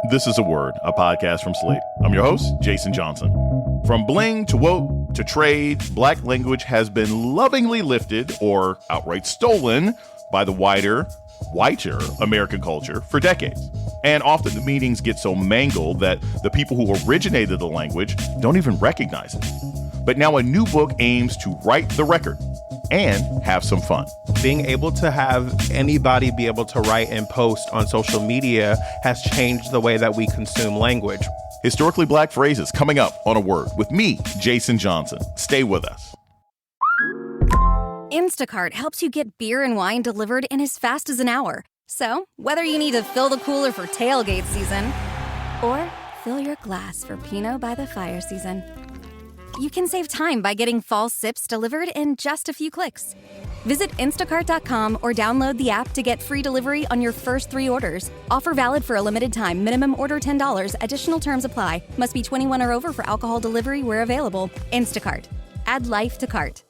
This is A Word, a podcast from Slate. I'm your host, Jason Johnson. From bling to woke to trade, Black language has been lovingly lifted or outright stolen by the whiter American culture for decades. And often the meanings get so mangled that the people who originated the language don't even recognize it. But now a new book aims to right the record and have some fun. Being able to have anybody be able to write and post on social media has changed the way that we consume language. Historically Black phrases coming up on A Word with me, Jason Johnson. Stay with us. Instacart helps you get beer and wine delivered in as fast as an hour. So, whether you need to fill the cooler for tailgate season or fill your glass for Pinot by the fire season, you can save time by getting fall sips delivered in just a few clicks. Visit instacart.com or download the app to get free delivery on your first 3 orders. Offer valid for a limited time. Minimum order $10. Additional terms apply. Must be 21 or over for alcohol delivery where available. Instacart. Add life to cart.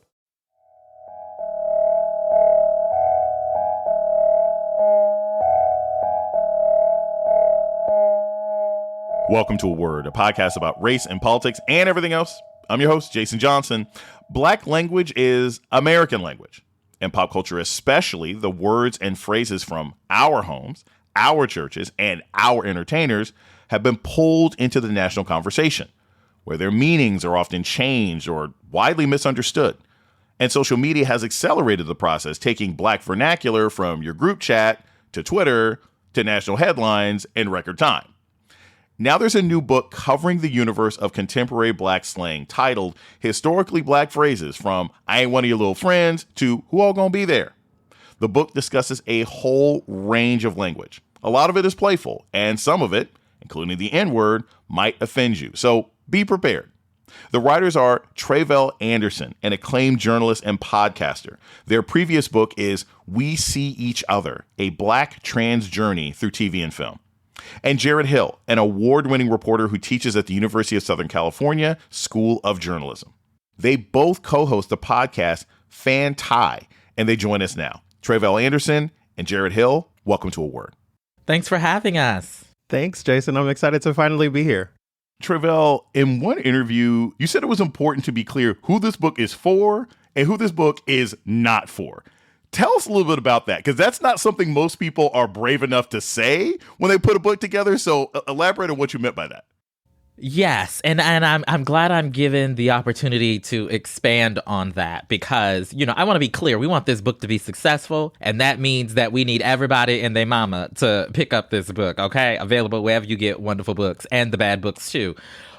Welcome to A Word, a podcast about race and politics and everything else. I'm your host, Jason Johnson. Black language is American language. And pop culture, especially the words and phrases from our homes, our churches, and our entertainers, have been pulled into the national conversation, where their meanings are often changed or widely misunderstood. And social media has accelerated the process, taking Black vernacular from your group chat to Twitter to national headlines in record time. Now there's a new book covering the universe of contemporary Black slang titled Historically Black Phrases from I Ain't One of Your Little Friends to Who All Gonna Be There? The book discusses a whole range of language. A lot of it is playful, and some of it, including the N-word, might offend you. So be prepared. The writers are Tre'vell Anderson, an acclaimed journalist and podcaster. Their previous book is We See Each Other, a Black trans journey through TV and film. And Jarrett Hill, an award-winning reporter who teaches at the University of Southern California School of Journalism. They both co-host the podcast Fan Tie, and they join us now. Tre'vell Anderson and Jarrett Hill, welcome to A Word. Thanks for having us. Thanks, Jason. I'm excited to finally be here. Tre'vell, in one interview, you said it was important to be clear who this book is for and who this book is not for. Tell us a little bit about that, because that's not something most people are brave enough to say when they put a book together. So elaborate on what you meant by that. Yes, and I'm glad I'm given the opportunity to expand on that because, I want to be clear. We want this book to be successful, and that means that we need everybody and their mama to pick up this book, okay? Available wherever you get wonderful books and the bad books too.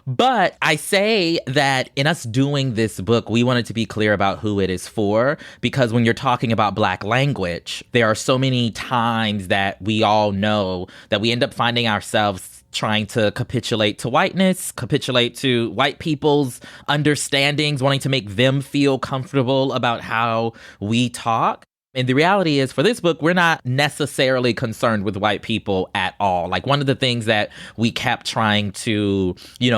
But I say that in us doing this book, we wanted to be clear about who it is for, because when you're talking about Black language, there are so many times that we all know that we end up finding ourselves trying to capitulate to whiteness, capitulate to white people's understandings, wanting to make them feel comfortable about how we talk. And the reality is, for this book, we're not necessarily concerned with white people at all. Like, one of the things that we kept trying to,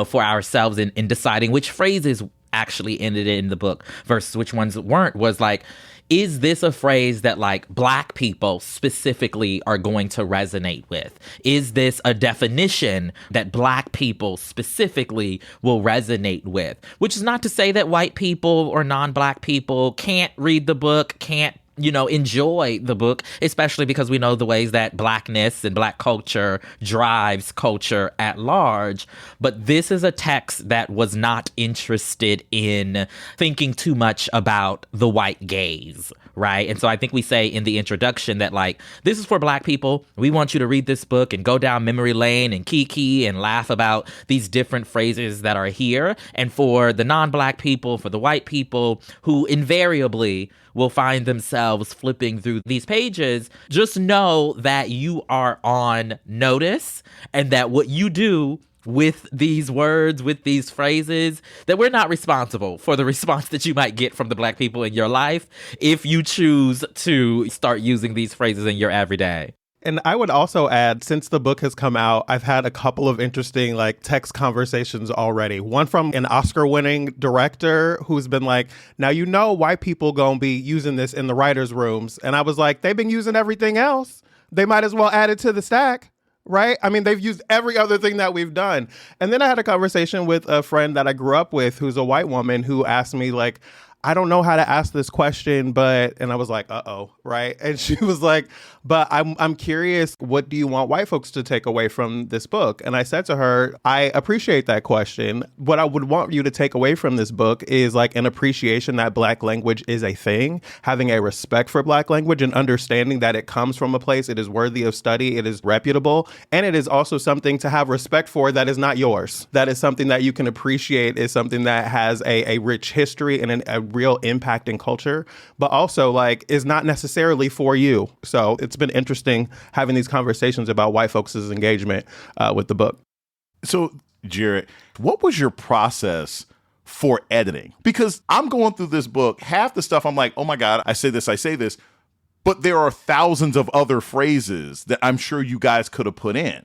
for ourselves in deciding which phrases actually ended in the book versus which ones weren't was like, is this a phrase that like Black people specifically are going to resonate with? Is this a definition that Black people specifically will resonate with? Which is not to say that white people or non-Black people can't read the book, can't enjoy the book, especially because we know the ways that Blackness and Black culture drives culture at large. But this is a text that was not interested in thinking too much about the white gaze, right? And so I think we say in the introduction that, like, this is for Black people. We want you to read this book and go down memory lane and kiki and laugh about these different phrases that are here. And for the non-Black people, for the white people who invariably will find themselves flipping through these pages, just know that you are on notice and that what you do with these words, with these phrases, that we're not responsible for the response that you might get from the Black people in your life if you choose to start using these phrases in your everyday. And I would also add, since the book has come out, I've had a couple of interesting text conversations already. One from an Oscar-winning director who's been like, now white people gonna be using this in the writers' rooms. And I was like, they've been using everything else. They might as well add it to the stack. right? I mean, they've used every other thing that we've done. And then I had a conversation with a friend that I grew up with who's a white woman who asked me, like, I don't know how to ask this question, and I was like, right? And she was like, but I'm curious, what do you want white folks to take away from this book? And I said to her, I appreciate that question. What I would want you to take away from this book is like an appreciation that Black language is a thing, having a respect for Black language and understanding that it comes from a place, it is worthy of study, it is reputable, and it is also something to have respect for that is not yours. That is something that you can appreciate, is something that has a rich history and a real impact in culture, but also like is not necessarily for you. So it's been interesting having these conversations about white folks' engagement with the book. So, Jarrett, what was your process for editing? Because I'm going through this book, half the stuff I'm like, oh my God, I say this, but there are thousands of other phrases that I'm sure you guys could have put in.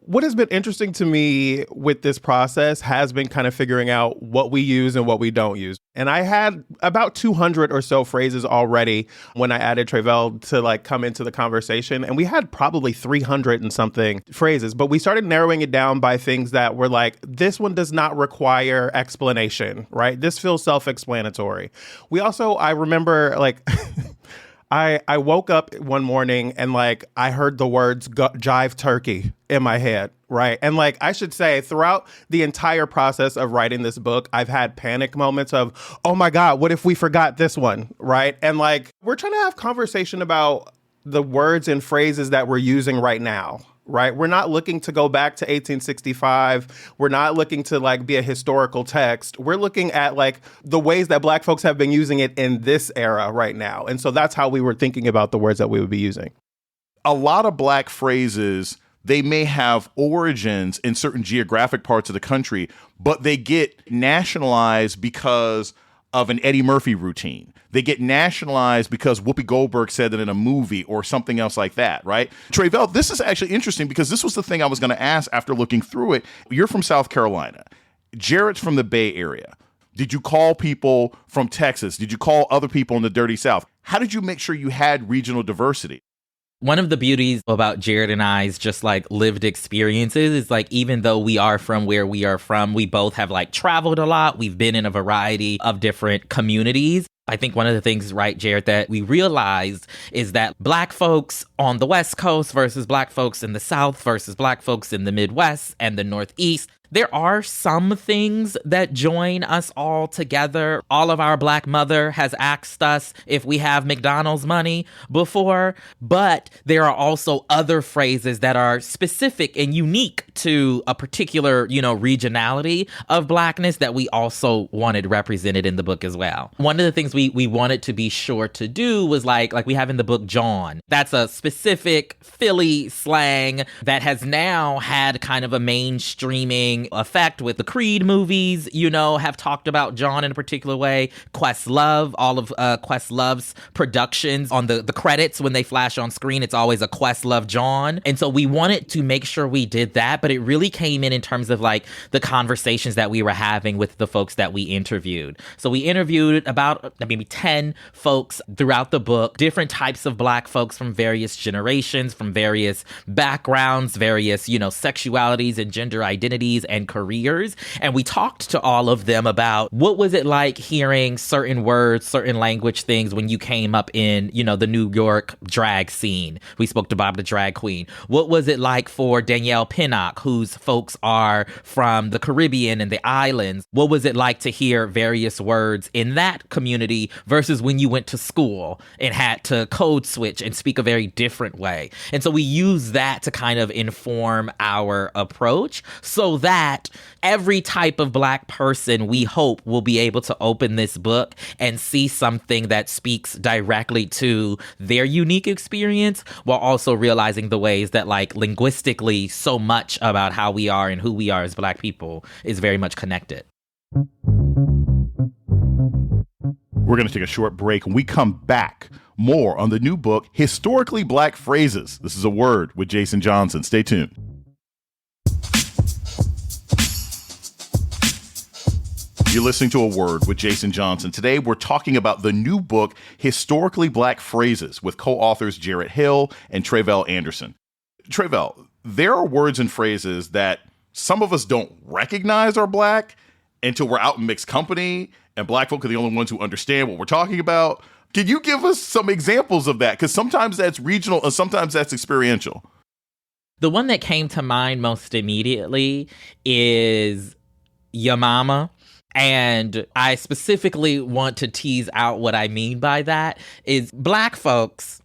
What has been interesting to me with this process has been kind of figuring out what we use and what we don't use. And I had about 200 or so phrases already when I added Tre'vell to like come into the conversation. And we had probably 300 and something phrases, but we started narrowing it down by things that were like, this one does not require explanation, right? This feels self-explanatory. We also, I remember like... I woke up one morning and like I heard the words jive turkey in my head, right? And like I should say throughout the entire process of writing this book, I've had panic moments of, oh my God, what if we forgot this one, right? And like we're trying to have conversation about the words and phrases that we're using right now. Right? We're not looking to go back to 1865. We're not looking to like be a historical text. We're looking at like the ways that Black folks have been using it in this era right now. And so that's how we were thinking about the words that we would be using. A lot of Black phrases, they may have origins in certain geographic parts of the country, but they get nationalized because of an Eddie Murphy routine. They get nationalized because Whoopi Goldberg said it in a movie or something else like that, right? Tre'vell, this is actually interesting because this was the thing I was going to ask after looking through it. You're from South Carolina. Jarrett's from the Bay Area. Did you call people from Texas? Did you call other people in the Dirty South? How did you make sure you had regional diversity? One of the beauties about Jarrett and I's just like lived experiences is like, even though we are from where we are from, we both have like traveled a lot. We've been in a variety of different communities. I think one of the things, right, Jarrett, that we realized is that Black folks on the West Coast versus Black folks in the South versus Black folks in the Midwest and the Northeast, there are some things that join us all together. All of our Black mother has asked us if we have McDonald's money before, but there are also other phrases that are specific and unique to a particular, regionality of Blackness that we also wanted represented in the book as well. One of the things we wanted to be sure to do was like we have in the book John. That's a specific Philly slang that has now had kind of a mainstreaming effect with the Creed movies, have talked about John in a particular way. Questlove, all of Questlove's productions on the credits, when they flash on screen, it's always a Questlove John. And so we wanted to make sure we did that, but it really came in terms of like the conversations that we were having with the folks that we interviewed. So we interviewed about maybe 10 folks throughout the book, different types of Black folks from various generations, from various backgrounds, various, sexualities and gender identities and careers. And we talked to all of them about what was it like hearing certain words, certain language things when you came up in, the New York drag scene. We spoke to Bob the drag queen. What was it like for Danielle Pinnock, whose folks are from the Caribbean and the islands? What was it like to hear various words in that community versus when you went to school and had to code switch and speak a very different way? And so we use that to kind of inform our approach so that every type of Black person, we hope, will be able to open this book and see something that speaks directly to their unique experience, while also realizing the ways that, like, linguistically, so much about how we are and who we are as Black people is very much connected. We're going to take a short break. When we come back, more on the new book, Historically Black Phrases. This is A Word with Jason Johnson. Stay tuned. You're listening to A Word with Jason Johnson. Today, we're talking about the new book, Historically Black Phrases, with co-authors Jarrett Hill and Tre'vell Anderson. Tre'vell, there are words and phrases that some of us don't recognize are Black until we're out in mixed company, and Black folk are the only ones who understand what we're talking about. Can you give us some examples of that? Because sometimes that's regional and sometimes that's experiential. The one that came to mind most immediately is "ya mama." And I specifically want to tease out what I mean by that is Black folks,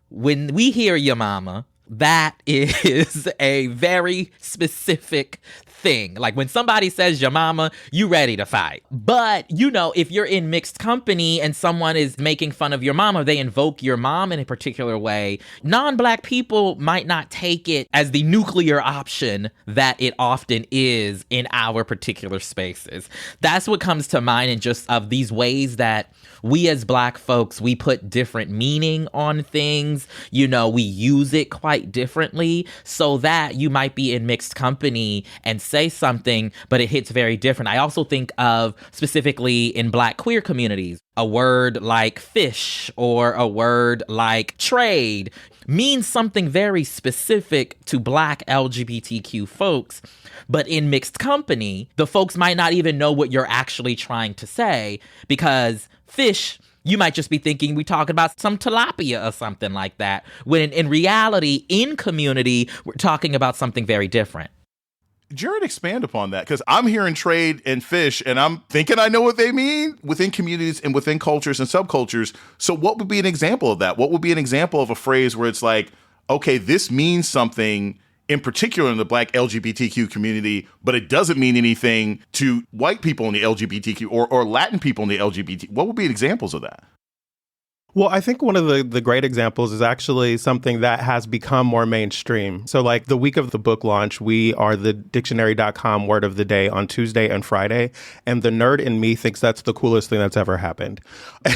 when we hear "ya mama," that is a very specific thing. Like when somebody says "ya mama," you ready to fight. But, if you're in mixed company and someone is making fun of your mama, they invoke your mom in a particular way. Non-Black people might not take it as the nuclear option that it often is in our particular spaces. That's what comes to mind in just of these ways that we as Black folks, we put different meaning on things. We use it quite differently so that you might be in mixed company and say something, but it hits very different. I also think of specifically in Black queer communities, a word like fish or a word like trade means something very specific to Black LGBTQ folks. But in mixed company, the folks might not even know what you're actually trying to say because fish, you might just be thinking we talking about some tilapia or something like that. When in reality, in community, we're talking about something very different. Jarrett, expand upon that, because I'm hearing trade and fish, and I'm thinking I know what they mean within communities and within cultures and subcultures. So what would be an example of that? What would be an example of a phrase where it's like, okay, this means something in particular in the Black LGBTQ community, but it doesn't mean anything to white people in the LGBTQ or Latin people in the LGBT. What would be examples of that? Well, I think one of the great examples is actually something that has become more mainstream. So like the week of the book launch, we are the dictionary.com word of the day on Tuesday and Friday. And the nerd in me thinks that's the coolest thing that's ever happened.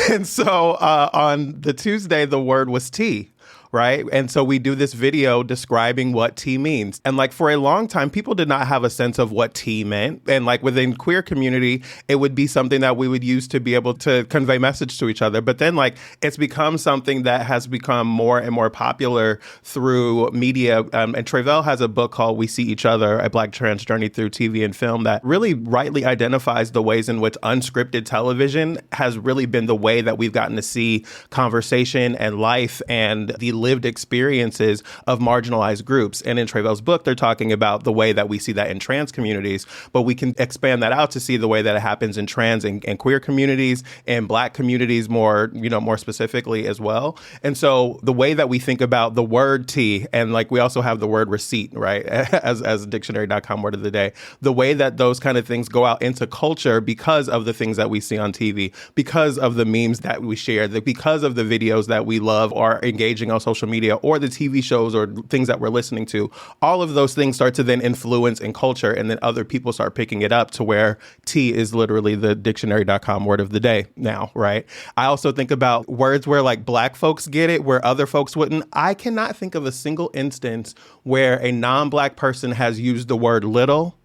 And so on the Tuesday, the word was tea. Right. And so we do this video describing what tea means. And like for a long time, people did not have a sense of what tea meant. And like within queer community, it would be something that we would use to be able to convey message to each other. But then like it's become something that has become more and more popular through media. And Tre'vell has a book called We See Each Other, a Black trans journey through TV and film that really rightly identifies the ways in which unscripted television has really been the way that we've gotten to see conversation and life and the lived experiences of marginalized groups. And in Tre'vell's book, they're talking about the way that we see that in trans communities, but we can expand that out to see the way that it happens in trans and queer communities and Black communities more specifically as well. And so the way that we think about the word tea, and like we also have the word receipt, right, as dictionary.com word of the day, the way that those kind of things go out into culture because of the things that we see on TV, because of the memes that we share, because of the videos that we love or engaging on social media or the TV shows or things that we're listening to, all of those things start to then influence in culture, and then other people start picking it up to where tea is literally the dictionary.com word of the day now, right? I also think about words where like Black folks get it, where other folks wouldn't. I cannot think of a single instance where a non-Black person has used the word little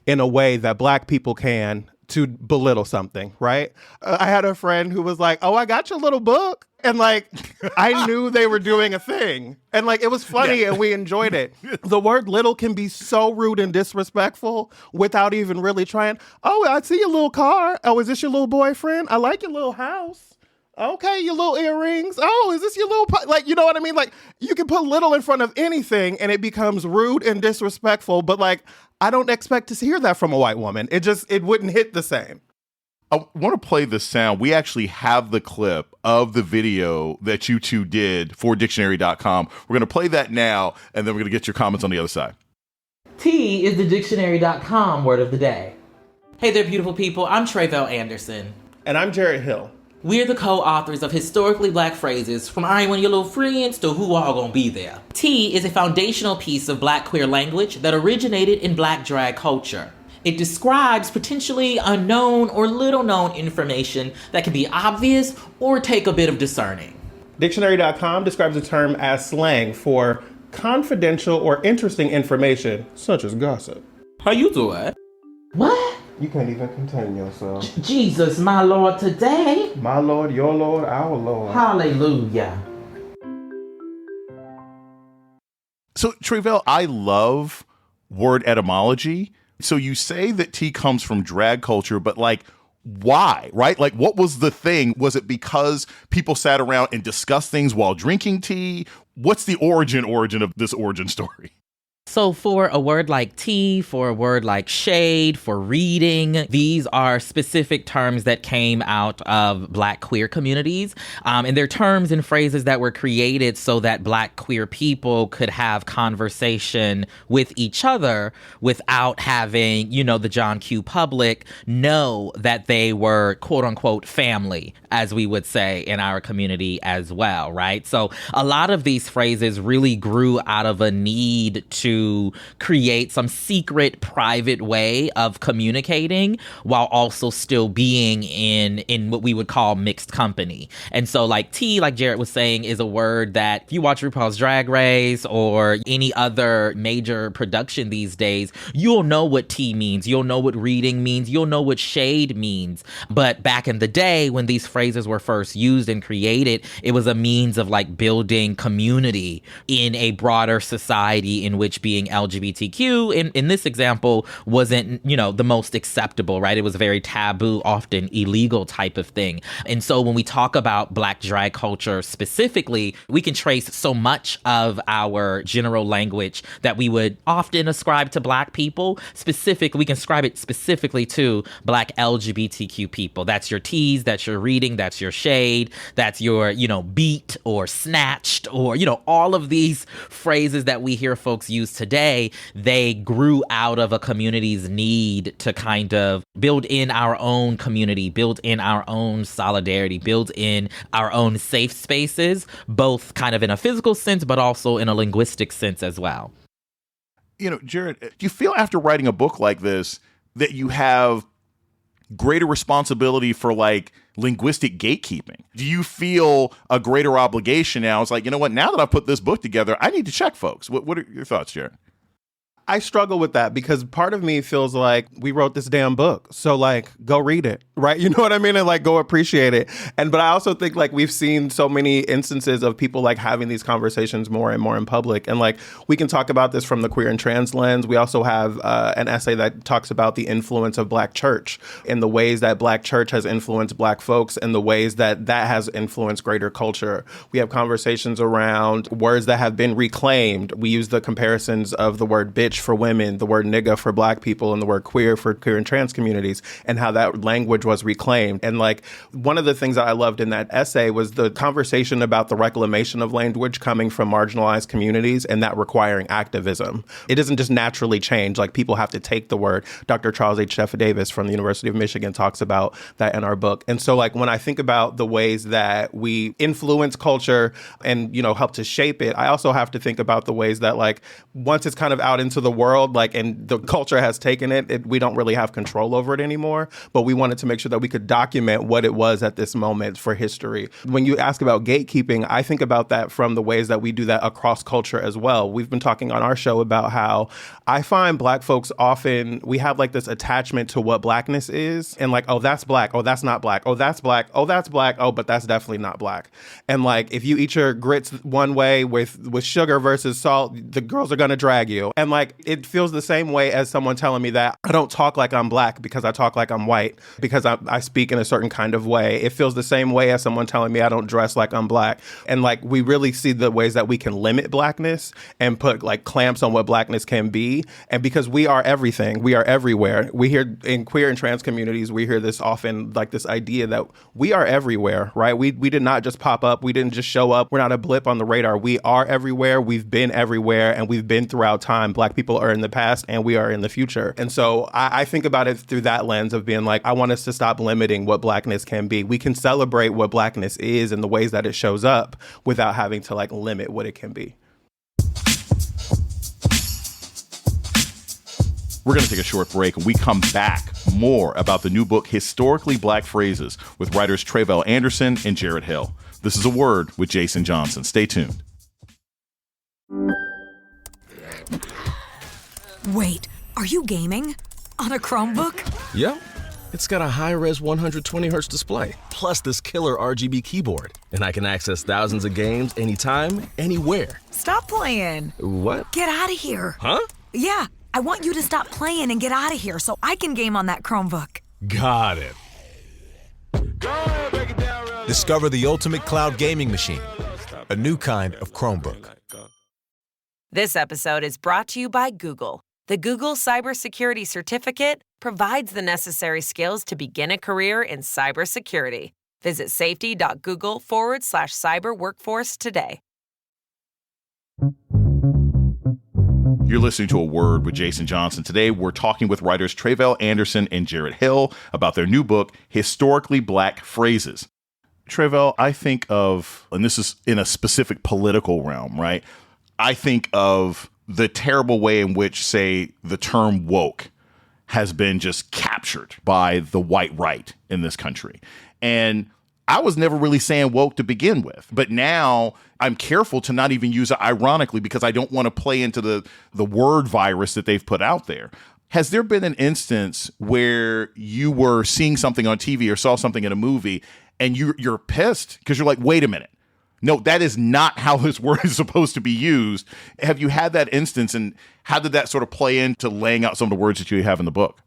in a way that Black people can to belittle something, right? I had a friend who was like, "Oh, I got your little book." And like, I knew they were doing a thing. And like, it was funny and we enjoyed it. The word little can be so rude and disrespectful without even really trying. "Oh, I see your little car. Oh, is this your little boyfriend? I like your little house. Okay, your little earrings. Oh, is this your little..." Like, you know what I mean? Like, you can put little in front of anything and it becomes rude and disrespectful. But like, I don't expect to hear that from a white woman. It wouldn't hit the same. I want to play the sound. We actually have the clip of the video that you two did for dictionary.com. We're going to play that now, and then we're going to get your comments on the other side. Tea is the dictionary.com word of the day. Hey there, beautiful people. I'm Tre'vell Anderson. And I'm Jarrett Hill. We're the co-authors of Historically Black Phrases, from I Ain't One of Your Little Friends to Who All Gonna Be There. Tea is a foundational piece of Black queer language that originated in Black drag culture. It describes potentially unknown or little-known information that can be obvious or take a bit of discerning. Dictionary.com describes the term as slang for confidential or interesting information, such as gossip. How you doing? What? You can't even contain yourself. Jesus, my Lord, today. My Lord, your Lord, our Lord. Hallelujah. So, Tre'vell, I love word etymology. So you say that tea comes from drag culture, but like, why, right? Like, what was the thing? Was it because people sat around and discussed things while drinking tea? What's the origin of this origin story? So for a word like tea, for a word like shade, for reading, these are specific terms that came out of Black queer communities. And they're terms and phrases that were created so that Black queer people could have conversation with each other without having, the John Q. public know that they were quote unquote family, as we would say in our community as well, right? So a lot of these phrases really grew out of a need to create some secret, private way of communicating while also still being in what we would call mixed company. And so like tea, like Jarrett was saying, is a word that if you watch RuPaul's Drag Race or any other major production these days, you'll know what tea means. You'll know what reading means. You'll know what shade means. But back in the day when these phrases were first used and created, it was a means of like building community in a broader society in which being LGBTQ in this example wasn't, the most acceptable, right? It was a very taboo, often illegal type of thing. And so when we talk about Black drag culture specifically, we can trace so much of our general language that we would often ascribe to Black people. We can ascribe it specifically to Black LGBTQ people. That's your teas, that's your reading, that's your shade, that's your, beat or snatched or, all of these phrases that we hear folks use today, they grew out of a community's need to kind of build in our own community, build in our own solidarity, build in our own safe spaces, both kind of in a physical sense, but also in a linguistic sense as well. Jarrett, do you feel after writing a book like this that you have greater responsibility for like linguistic gatekeeping? Do you feel a greater obligation now? It's like, you know what, now that I've put this book together, I need to check folks. What are your thoughts, Jarrett? I struggle with that because part of me feels like we wrote this damn book. So like, go read it, right? You know what I mean? And like, go appreciate it. But I also think like we've seen so many instances of people like having these conversations more and more in public. And like, we can talk about this from the queer and trans lens. We also have an essay that talks about the influence of Black church and the ways that Black church has influenced Black folks and the ways that that has influenced greater culture. We have conversations around words that have been reclaimed. We use the comparisons of the word bitch for women, the word nigga for Black people, and the word queer for queer and trans communities, and how that language was reclaimed. And like, one of the things that I loved in that essay was the conversation about the reclamation of language coming from marginalized communities and that requiring activism. It doesn't just naturally change. Like, people have to take the word. Dr. Charles H. F. Davis from the University of Michigan talks about that in our book. And so like, when I think about the ways that we influence culture and, help to shape it, I also have to think about the ways that like, once it's kind of out into the world, like, and the culture has taken it, we don't really have control over it anymore. But we wanted to make sure that we could document what it was at this moment for history. When you ask about gatekeeping, I think about that from the ways that we do that across culture as well. We've been talking on our show about how I find Black folks often, we have like this attachment to what Blackness is, and like, oh, that's Black, oh, that's not Black, oh, that's Black, oh, that's Black, oh, but that's definitely not Black. And like, if you eat your grits one way with sugar versus salt, the girls are gonna drag you. And like, it feels the same way as someone telling me that I don't talk like I'm Black because I talk like I'm white, because I speak in a certain kind of way. It feels the same way as someone telling me I don't dress like I'm Black. And like, we really see the ways that we can limit Blackness and put like clamps on what Blackness can be. And because we are everything, we are everywhere. We hear in queer and trans communities, we hear this often, like this idea that we are everywhere, right? We did not just pop up. We didn't just show up. We're not a blip on the radar. We are everywhere. We've been everywhere, and we've been throughout time. Black people are in the past and we are in the future. And so I think about it through that lens of being like, I want us to stop limiting what Blackness can be. We can celebrate what Blackness is and the ways that it shows up without having to like limit what it can be. We're going to take a short break, and we come back more about the new book, Historically Black Phrases, with writers Tre'vell Anderson and Jarrett Hill. This is A Word with Jason Johnson. Stay tuned. Wait, are you gaming? On a Chromebook? Yep. It's got a high-res 120Hz display, plus this killer RGB keyboard. And I can access thousands of games anytime, anywhere. Stop playing. What? Get out of here. Huh? Yeah, I want you to stop playing and get out of here so I can game on that Chromebook. Got it. Discover the ultimate cloud gaming machine, a new kind of Chromebook. This episode is brought to you by Google. The Google Cybersecurity Certificate provides the necessary skills to begin a career in cybersecurity. Visit safety.google.com/cyber workforce today. You're listening to A Word with Jason Johnson. Today, we're talking with writers Tre'vell Anderson and Jarrett Hill about their new book, Historically Black Phrases. Tre'vell, I think of, and this is in a specific political realm, right? I think of the terrible way in which, say, the term woke has been just captured by the white right in this country. And I was never really saying woke to begin with, but now I'm careful to not even use it ironically because I don't want to play into the word virus that they've put out there. Has there been an instance where you were seeing something on TV or saw something in a movie and you're pissed because you're like, wait a minute, no, that is not how this word is supposed to be used? Have you had that instance, and how did that sort of play into laying out some of the words that you have in the book?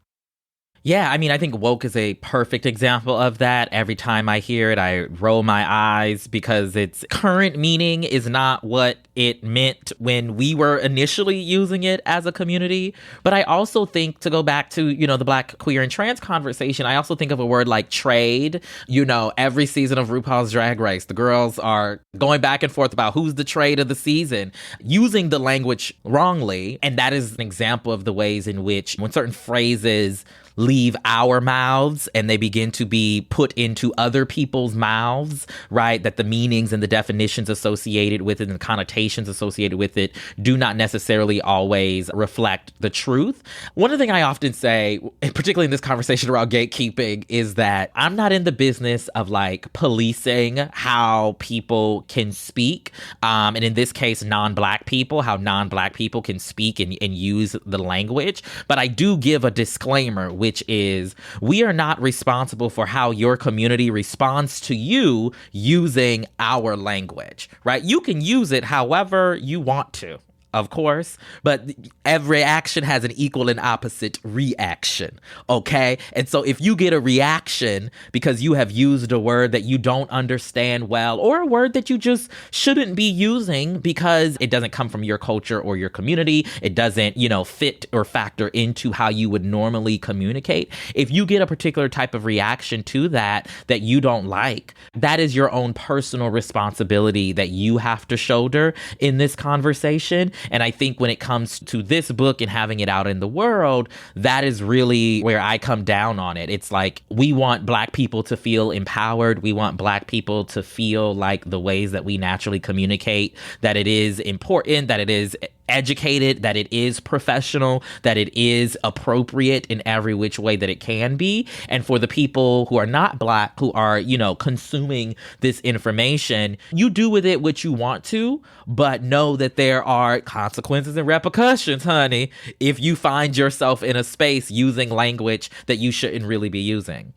Yeah, I mean, I think woke is a perfect example of that. Every time I hear it, I roll my eyes because its current meaning is not what it meant when we were initially using it as a community. But I also think, to go back to, the Black, queer, and trans conversation, I also think of a word like trade. Every season of RuPaul's Drag Race, the girls are going back and forth about who's the trade of the season, using the language wrongly. And that is an example of the ways in which, when certain phrases leave our mouths and they begin to be put into other people's mouths, right? That the meanings and the definitions associated with it and the connotations associated with it do not necessarily always reflect the truth. One thing I often say, particularly in this conversation around gatekeeping, is that I'm not in the business of policing how people can speak. And in this case, non-Black people, how non-Black people can speak and use the language. But I do give a disclaimer, which is, we are not responsible for how your community responds to you using our language, right? You can use it however you want to, of course, but every action has an equal and opposite reaction, okay? And so if you get a reaction because you have used a word that you don't understand well, or a word that you just shouldn't be using because it doesn't come from your culture or your community, it doesn't, fit or factor into how you would normally communicate. If you get a particular type of reaction to that you don't like, that is your own personal responsibility that you have to shoulder in this conversation. And I think when it comes to this book and having it out in the world, that is really where I come down on it. It's like, we want Black people to feel empowered. We want Black people to feel like the ways that we naturally communicate, that it is important, that it is educated, that it is professional, that it is appropriate in every which way that it can be. And for the people who are not Black, who are, consuming this information, you do with it what you want to, but know that there are consequences and repercussions, honey, if you find yourself in a space using language that you shouldn't really be using.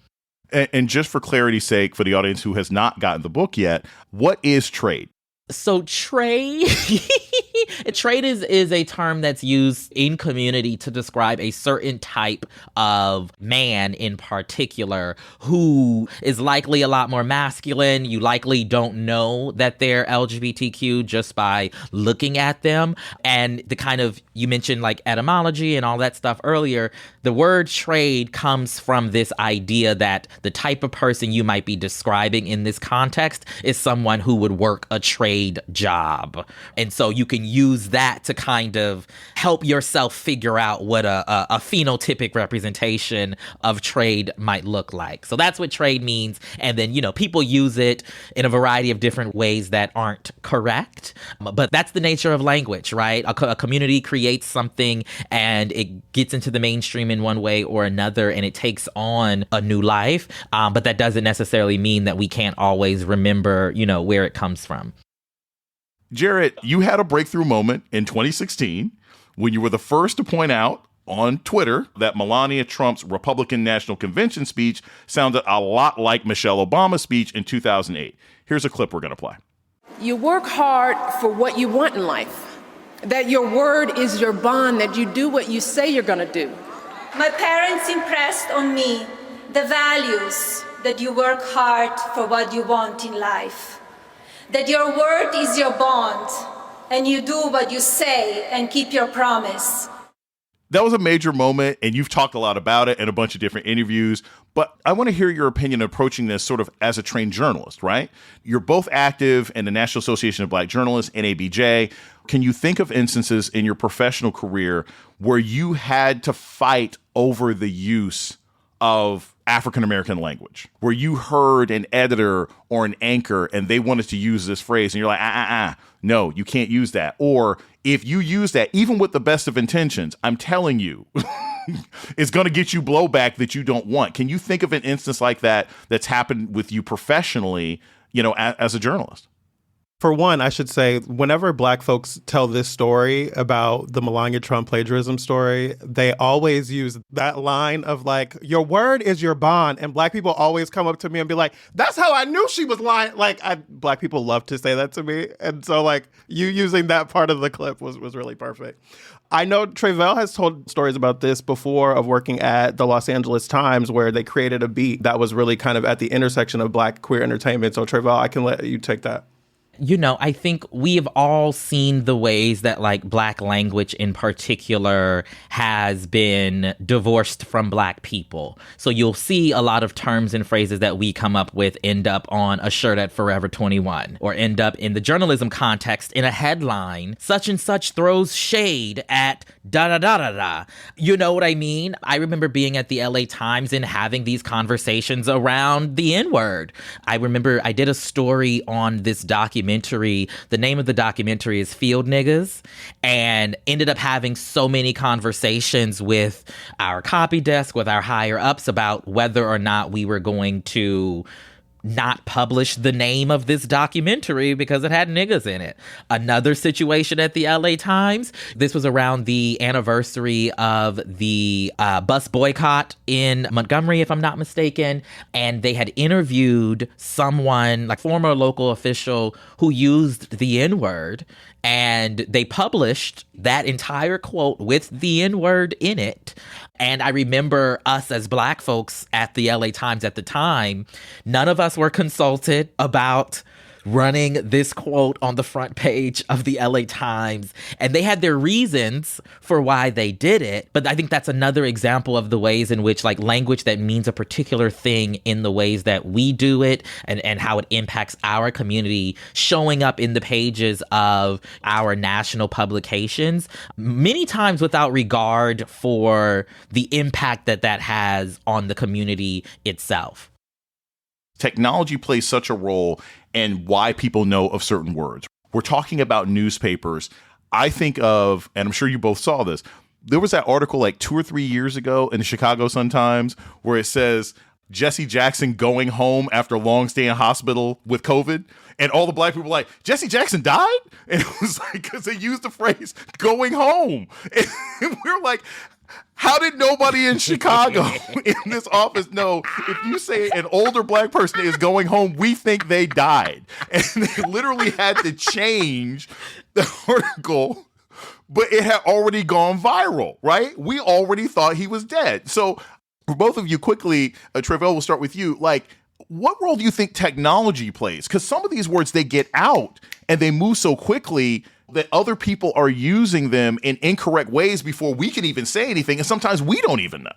And just for clarity's sake, for the audience who has not gotten the book yet, what is trade? So trade is a term that's used in community to describe a certain type of man in particular who is likely a lot more masculine. You likely don't know that they're LGBTQ just by looking at them. And the kind of, you mentioned etymology and all that stuff earlier, the word trade comes from this idea that the type of person you might be describing in this context is someone who would work a trade job. And so you can use that to kind of help yourself figure out what a phenotypic representation of trade might look like. So that's what trade means. And then, people use it in a variety of different ways that aren't correct. But that's the nature of language, right? A community creates something and it gets into the mainstream in one way or another, and it takes on a new life. But that doesn't necessarily mean that we can't always remember, where it comes from. Jarrett, you had a breakthrough moment in 2016 when you were the first to point out on Twitter that Melania Trump's Republican National Convention speech sounded a lot like Michelle Obama's speech in 2008. Here's a clip we're going to play. You work hard for what you want in life, that your word is your bond, that you do what you say you're going to do. My parents impressed on me the values that you work hard for what you want in life, that your word is your bond, and you do what you say and keep your promise. That was a major moment, and you've talked a lot about it in a bunch of different interviews, but I want to hear your opinion approaching this sort of as a trained journalist, right? You're both active in the National Association of Black Journalists, NABJ. Can you think of instances in your professional career where you had to fight over the use of African-American language, where you heard an editor or an anchor and they wanted to use this phrase and you're like, no, you can't use that. Or if you use that, even with the best of intentions, I'm telling you, it's going to get you blowback that you don't want. Can you think of an instance like that that's happened with you professionally, as a journalist? For one, I should say, whenever Black folks tell this story about the Melania Trump plagiarism story, they always use that line of like, your word is your bond. And Black people always come up to me and be like, that's how I knew she was lying. Black people love to say that to me. And so you using that part of the clip was really perfect. I know Tre'vell has told stories about this before of working at the Los Angeles Times, where they created a beat that was really kind of at the intersection of Black queer entertainment. So Tre'vell, I can let you take that. I think we have all seen the ways that Black language in particular has been divorced from Black people. So you'll see a lot of terms and phrases that we come up with end up on a shirt at Forever 21 or end up in the journalism context in a headline, such and such throws shade at da-da-da-da-da. You know what I mean? I remember being at the LA Times and having these conversations around the N-word. I remember I did a story on this documentary. The name of the documentary is Field Niggas, and ended up having so many conversations with our copy desk, with our higher ups about whether or not we were going to not publish the name of this documentary because it had niggas in it. Another situation at the LA Times, this was around the anniversary of the bus boycott in Montgomery, if I'm not mistaken, and they had interviewed someone, former local official, who used the N-word, and they published that entire quote with the N-word in it. And I remember us as Black folks at the LA Times at the time, none of us were consulted about running this quote on the front page of the LA Times. And they had their reasons for why they did it. But I think that's another example of the ways in which language that means a particular thing in the ways that we do it and how it impacts our community showing up in the pages of our national publications, many times without regard for the impact that has on the community itself. Technology plays such a role in why people know of certain words. We're talking about newspapers. I think of, and I'm sure you both saw this, there was that article 2 or 3 years ago in the Chicago Sun-Times where it says Jesse Jackson going home after a long stay in hospital with COVID. And all the Black people were like, Jesse Jackson died? And it was because they used the phrase going home. And we're like, how did nobody in Chicago in this office know if you say an older Black person is going home, we think they died? And they literally had to change the article, but it had already gone viral, right? We already thought he was dead. So for both of you, quickly, Tre'vell, we'll start with you. What role do you think technology plays? Because some of these words, they get out and they move so quickly that other people are using them in incorrect ways before we can even say anything. And sometimes we don't even know.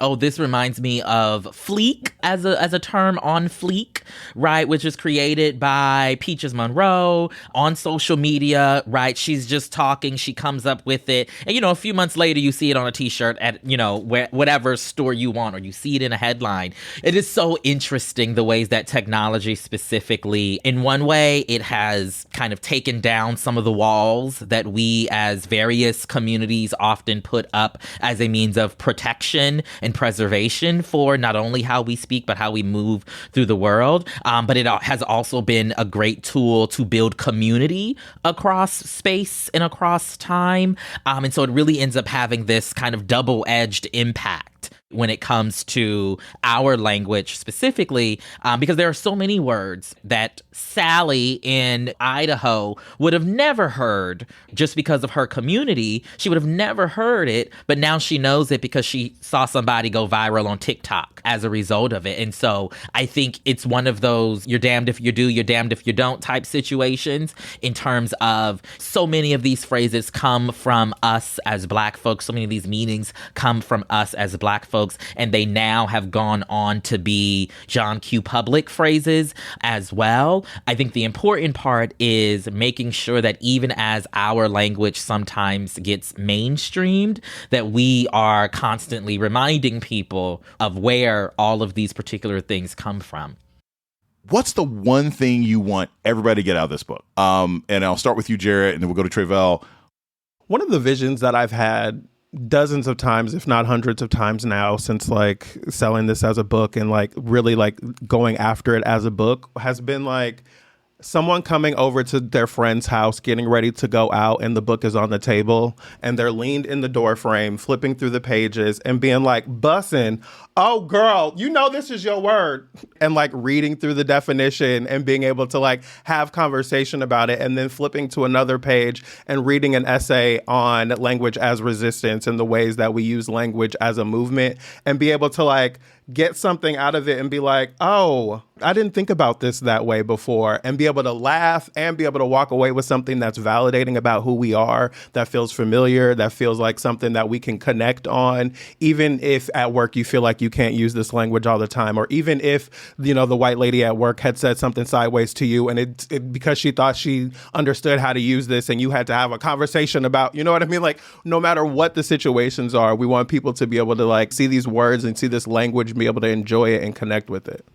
Oh, this reminds me of fleek as a term, on fleek, right? Which is created by Peaches Monroe on social media, right? She's just talking. She comes up with it. And, a few months later, you see it on a T-shirt at, whatever store you want, or you see it in a headline. It is so interesting the ways that technology specifically, in one way, it has kind of taken down some of the walls that we as various communities often put up as a means of protection and preservation for not only how we speak, but how we move through the world. But it has also been a great tool to build community across space and across time. And so it really ends up having this kind of double-edged impact. when it comes to our language specifically, because there are so many words that Sally in Idaho would have never heard just because of her community. She would have never heard it, but now she knows it because she saw somebody go viral on TikTok as a result of it. And so I think it's one of those you're damned if you do, you're damned if you don't type situations in terms of so many of these phrases come from us as Black folks. So many of these meanings come from us as Black folks. And they now have gone on to be John Q. Public phrases as well. I think the important part is making sure that even as our language sometimes gets mainstreamed, that we are constantly reminding people of where all of these particular things come from. What's the one thing you want everybody to get out of this book? And I'll start with you, Jarrett, and then we'll go to Tre'vell. One of the visions that I've had dozens of times, if not hundreds of times now, since like selling this as a book and like really like going after it as a book, has been like someone coming over to their friend's house, getting ready to go out, and the book is on the table, and they're leaned in the door frame, flipping through the pages and being like, bussin', oh girl, you know this is your word, and like reading through the definition and being able to like have conversation about it, and then flipping to another page and reading an essay on language as resistance and the ways that we use language as a movement, and be able to like get something out of it and be like, oh, I didn't think about this that way before, and be able to laugh and be able to walk away with something that's validating about who we are, that feels familiar, that feels like something that we can connect on, even if at work you feel like you can't use this language all the time, or even if, you know, the white lady at work had said something sideways to you and it because she thought she understood how to use this and you had to have a conversation about, you know what I mean? Like, no matter what the situations are, we want people to be able to like see these words and see this language, be able to enjoy it and connect with it.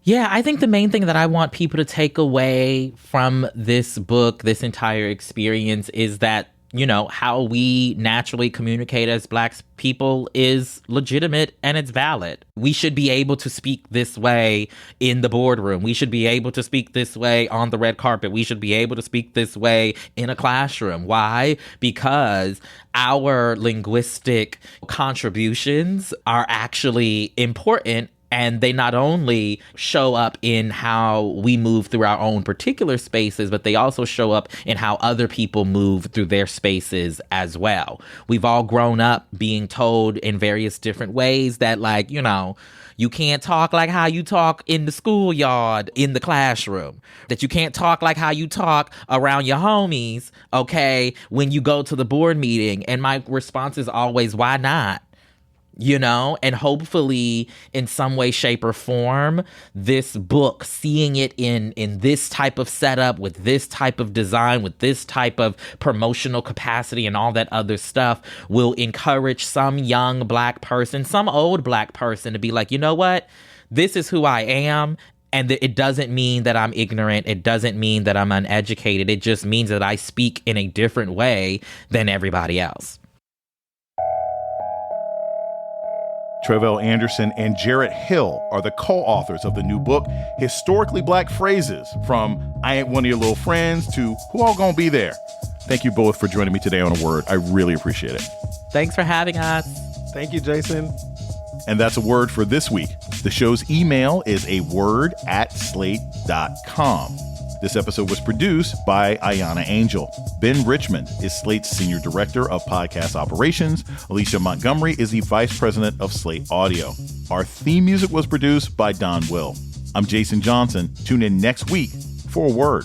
Yeah, I think the main thing that I want people to take away from this book, this entire experience, is that, you know, how we naturally communicate as Black people is legitimate and it's valid. We should be able to speak this way in the boardroom. We should be able to speak this way on the red carpet. We should be able to speak this way in a classroom. Why? Because our linguistic contributions are actually important. And they not only show up in how we move through our own particular spaces, but they also show up in how other people move through their spaces as well. We've all grown up being told in various different ways that, like, you know, you can't talk like how you talk in the schoolyard, in the classroom. That you can't talk like how you talk around your homies, okay, when you go to the board meeting. And my response is always, why not? You know, and hopefully in some way, shape, or form, this book, seeing it in this type of setup, with this type of design, with this type of promotional capacity and all that other stuff, will encourage some young Black person, some old Black person to be like, you know what? This is who I am. And it doesn't mean that I'm ignorant. It doesn't mean that I'm uneducated. It just means that I speak in a different way than everybody else. Tre'vell Anderson and Jarrett Hill are the co-authors of the new book, Historically Black Phrases, from I Ain't One of Your Little Friends to Who All Gonna Be There. Thank you both for joining me today on A Word. I really appreciate it. Thanks for having us. Thank you, Jason. And that's A Word for this week. The show's email is aword@slate.com. This episode was produced by Ahyiana Angel. Ben Richmond is Slate's Senior Director of Podcast Operations. Alicia Montgomery is the Vice President of Slate Audio. Our theme music was produced by Don Will. I'm Jason Johnson. Tune in next week for A Word.